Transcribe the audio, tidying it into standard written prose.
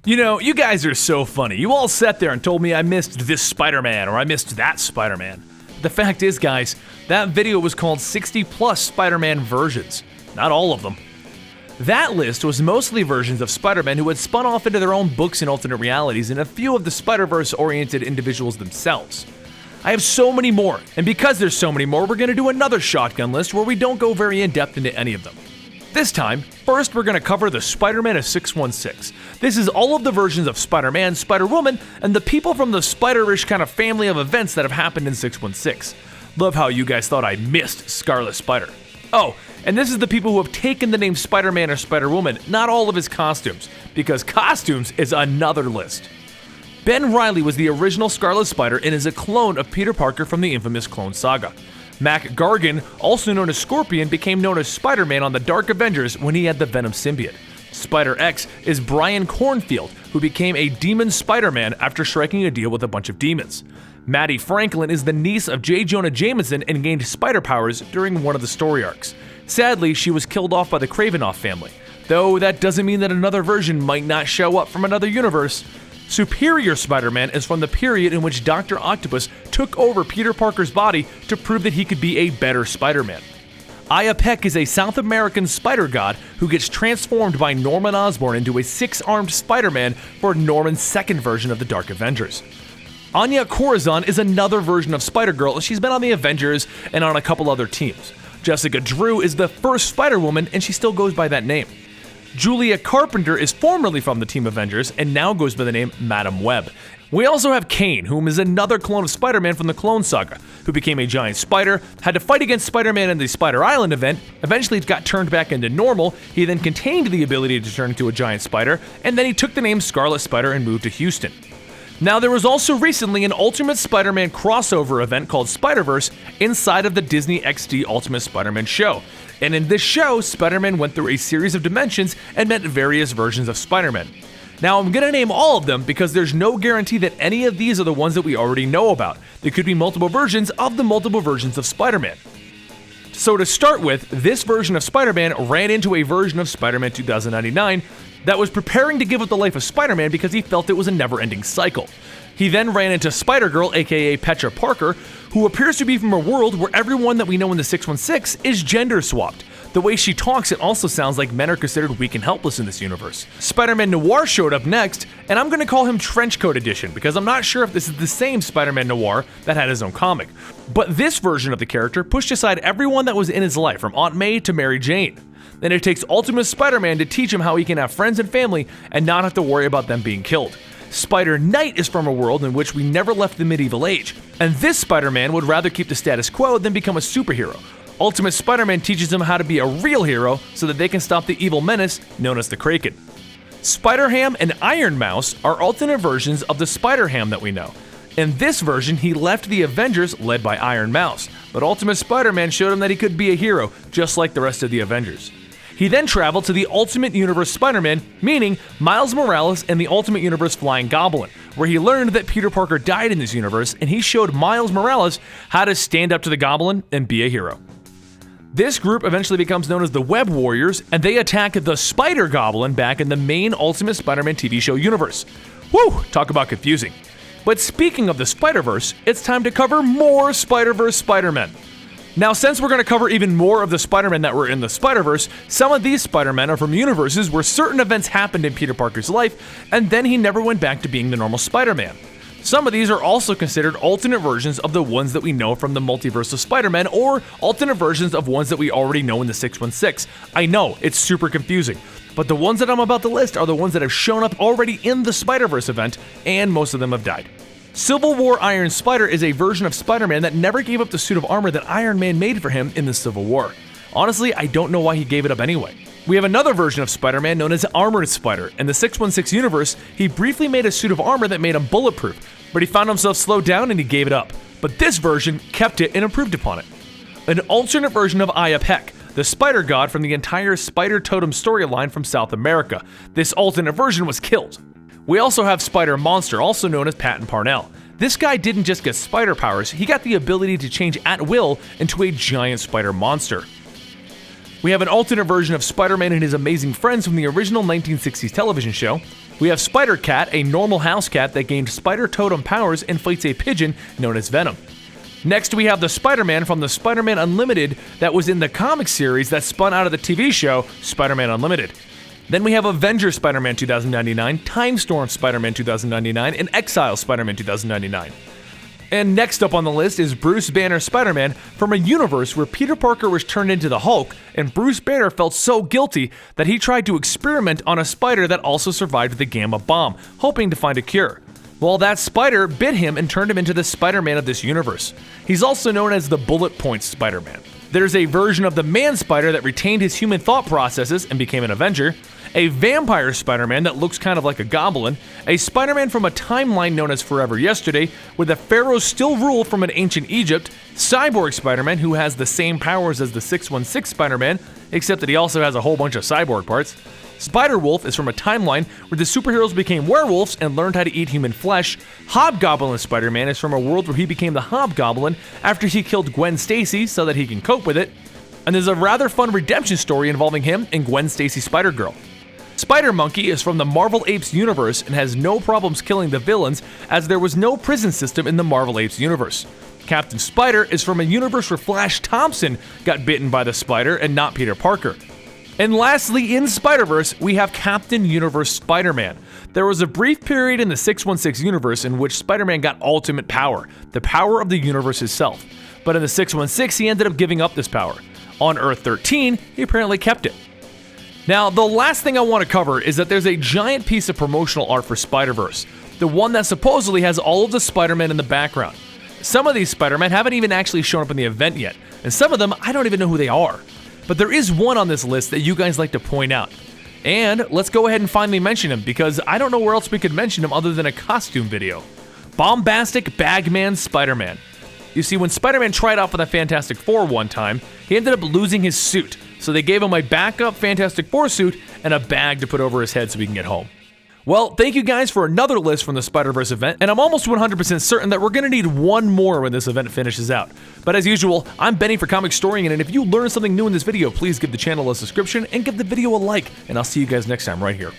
You know, you guys are so funny. You all sat there and told me I missed this Spider-Man or I missed that Spider-Man. The fact is, guys, that video was called 60 plus Spider-Man versions. Not all of them. That list was mostly versions of Spider-Man who had spun off into their own books and alternate realities, and a few of the Spider-Verse oriented individuals themselves. I have so many more, and because there's so many more, we're going to do another shotgun list where we don't go very in-depth into any of them. This time, first we're going to cover the Spider-Man of 616. This is all of the versions of Spider-Man, Spider-Woman, and the people from the Spider-ish kind of family of events that have happened in 616. Love how you guys thought I missed Scarlet Spider. Oh, and this is the people who have taken the name Spider-Man or Spider-Woman, not all of his costumes, because costumes is another list. Ben Reilly was the original Scarlet Spider and is a clone of Peter Parker from the infamous Clone Saga. Mac Gargan, also known as Scorpion, became known as Spider-Man on the Dark Avengers when he had the Venom symbiote. Spider-X is Brian Cornfield, who became a Demon Spider-Man after striking a deal with a bunch of demons. Maddie Franklin is the niece of J. Jonah Jameson and gained spider powers during one of the story arcs. Sadly, she was killed off by the Kravinoff family, though that doesn't mean that another version might not show up from another universe. Superior Spider-Man is from the period in which Dr. Octopus took over Peter Parker's body to prove that he could be a better Spider-Man. Aya Peck is a South American spider god who gets transformed by Norman Osborn into a six-armed Spider-Man for Norman's second version of the Dark Avengers. Anya Corazon is another version of Spider-Girl. She's been on the Avengers and on a couple other teams. Jessica Drew is the first Spider-Woman, and she still goes by that name. Julia Carpenter is formerly from the Team Avengers and now goes by the name Madam Web. We also have Kane, whom is another clone of Spider-Man from the Clone Saga, who became a giant spider, had to fight against Spider-Man in the Spider Island event, eventually got turned back into normal, he then contained the ability to turn into a giant spider, and then he took the name Scarlet Spider and moved to Houston. Now, there was also recently an Ultimate Spider-Man crossover event called Spiderverse inside of the Disney XD Ultimate Spider-Man show. And in this show, Spider-Man went through a series of dimensions and met various versions of Spider-Man. Now, I'm going to name all of them because there's no guarantee that any of these are the ones that we already know about. There could be multiple versions of the multiple versions of Spider-Man. So to start with, this version of Spider-Man ran into a version of Spider-Man 2099 that was preparing to give up the life of Spider-Man because he felt it was a never-ending cycle. He then ran into Spider-Girl, aka Petra Parker, who appears to be from a world where everyone that we know in the 616 is gender-swapped. The way she talks, it also sounds like men are considered weak and helpless in this universe. Spider-Man Noir showed up next, and I'm going to call him Trenchcoat Edition because I'm not sure if this is the same Spider-Man Noir that had his own comic. But this version of the character pushed aside everyone that was in his life, from Aunt May to Mary Jane. Then it takes Ultimate Spider-Man to teach him how he can have friends and family and not have to worry about them being killed. Spider-Knight is from a world in which we never left the medieval age, and this Spider-Man would rather keep the status quo than become a superhero. Ultimate Spider-Man teaches him how to be a real hero so that they can stop the evil menace known as the Kraken. Spider-Ham and Iron Mouse are alternate versions of the Spider-Ham that we know. In this version, he left the Avengers led by Iron Mouse, but Ultimate Spider-Man showed him that he could be a hero just like the rest of the Avengers. He then traveled to the Ultimate Universe Spider-Man, meaning Miles Morales and the Ultimate Universe Flying Goblin, where he learned that Peter Parker died in this universe, and he showed Miles Morales how to stand up to the Goblin and be a hero. This group eventually becomes known as the Web Warriors, and they attack the Spider-Goblin back in the main Ultimate Spider-Man TV show universe. Whew, talk about confusing. But speaking of the Spider-Verse, it's time to cover more Spider-Verse Spider-Men. Now, since we're going to cover even more of the Spider-Men that were in the Spider-Verse, some of these Spider-Men are from universes where certain events happened in Peter Parker's life, and then he never went back to being the normal Spider-Man. Some of these are also considered alternate versions of the ones that we know from the Multiverse of Spider-Man, or alternate versions of ones that we already know in the 616. I know, it's super confusing, but the ones that I'm about to list are the ones that have shown up already in the Spider-Verse event, and most of them have died. Civil War Iron Spider is a version of Spider-Man that never gave up the suit of armor that Iron Man made for him in the Civil War. Honestly, I don't know why he gave it up anyway. We have another version of Spider-Man known as Armored Spider. In the 616 universe, he briefly made a suit of armor that made him bulletproof, but he found himself slowed down and he gave it up. But this version kept it and improved upon it. An alternate version of Aya Peck, the spider god from the entire Spider Totem storyline from South America. This alternate version was killed. We also have Spider Monster, also known as Patton Parnell. This guy didn't just get spider powers, he got the ability to change at will into a giant spider monster. We have an alternate version of Spider-Man and his amazing friends from the original 1960s television show. We have Spider-Cat, a normal house cat that gained spider totem powers and fights a pigeon known as Venom. Next, we have the Spider-Man from the Spider-Man Unlimited that was in the comic series that spun out of the TV show Spider-Man Unlimited. Then we have Avenger Spider-Man 2099, Time Storm Spider-Man 2099, and Exile Spider-Man 2099. And next up on the list is Bruce Banner Spider-Man from a universe where Peter Parker was turned into the Hulk, and Bruce Banner felt so guilty that he tried to experiment on a spider that also survived the Gamma Bomb, hoping to find a cure. Well, that spider bit him and turned him into the Spider-Man of this universe. He's also known as the Bullet Point Spider-Man. There's a version of the Man Spider that retained his human thought processes and became an Avenger, a Vampire Spider-Man that looks kind of like a goblin, a Spider-Man from a timeline known as Forever Yesterday, where the pharaohs still rule from an ancient Egypt, Cyborg Spider-Man, who has the same powers as the 616 Spider-Man, except that he also has a whole bunch of cyborg parts. Spider-Wolf is from a timeline where the superheroes became werewolves and learned how to eat human flesh. Hobgoblin Spider-Man is from a world where he became the Hobgoblin after he killed Gwen Stacy so that he can cope with it. And there's a rather fun redemption story involving him and Gwen Stacy Spider-Girl. Spider-Monkey is from the Marvel Apes universe and has no problems killing the villains, as there was no prison system in the Marvel Apes universe. Captain Spider is from a universe where Flash Thompson got bitten by the spider and not Peter Parker. And lastly, in Spider-Verse, we have Captain Universe Spider-Man. There was a brief period in the 616 universe in which Spider-Man got ultimate power, the power of the universe itself. But in the 616, he ended up giving up this power. On Earth 13, he apparently kept it. Now, the last thing I want to cover is that there's a giant piece of promotional art for Spider-Verse, the one that supposedly has all of the Spider-Men in the background. Some of these Spider-Men haven't even actually shown up in the event yet, and some of them I don't even know who they are. But there is one on this list that you guys like to point out. And let's go ahead and finally mention him, because I don't know where else we could mention him other than a costume video. Bombastic Bag Man Spider-Man. You see, when Spider-Man tried out for the Fantastic Four one time, he ended up losing his suit, so they gave him a backup Fantastic Four suit and a bag to put over his head so he can get home. Well, thank you guys for another list from the Spider-Verse event, and I'm almost 100% certain that we're going to need one more when this event finishes out. But as usual, I'm Benny for Comicstorian, and if you learned something new in this video, please give the channel a subscription and give the video a like, and I'll see you guys next time right here.